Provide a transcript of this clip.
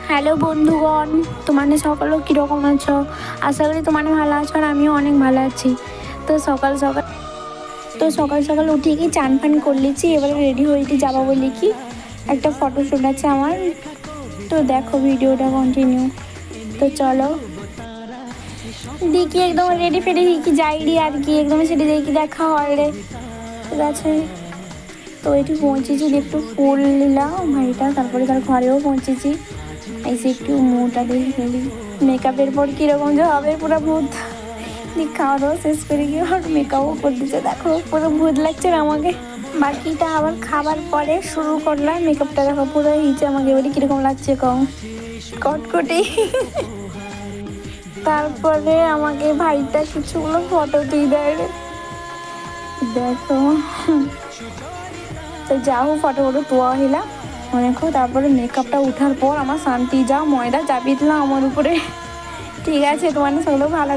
Hello বন্ধুগণ, তোমাদের সকলে কীরকম আছো? আশা করি তোমাদের ভালো আছো আর আমিও অনেক ভালো আছি। তো সকাল সকাল উঠে কি চান ফান করলেছি, এবারে রেডি হয়েছি যাবো বলে কি একটা ফটোশ্যুট আছে আমার। তো দেখো ভিডিওটা কন্টিনিউ। তো চলো দেখি একদম রেডি ফেডি কি যাইনি আর কি, একদম সেটা যাই কি দেখা হয় রে। ঠিক আছে, তো এটি পৌঁছেছি, একটু ফুল নিলাম ভাইটা, তারপরে তার ঘরেও পৌঁছেছি। এসে একটু মুখটা দেখে ফেলি, মেকআপের পর কীরকম যে হবে পুরো ভূত। খাওয়া দাওয়া শেষ করে গিয়ে আর মেকআপও করে দিচ্ছে, দেখো পুরো ভূত লাগছে না আমাকে। বাকিটা আবার খাবার পরে শুরু করলাম মেকআপটা, দেখো পুরো হিচে আমাকে এবারে কীরকম লাগছে কম কটকটি। তারপরে আমাকে ভাইটা কিছুগুলো ফটো দিয়ে দেয়, দেখো। তো যা হোক ফটো তোয়া হইলাম অনেকক্ষণ, তারপরে মেকআপটা উঠার পর আমার শান্তি যা ময়দা চাপিয়ে দিলাম আমার উপরে। ঠিক আছে, তোমার সকলেও ভালো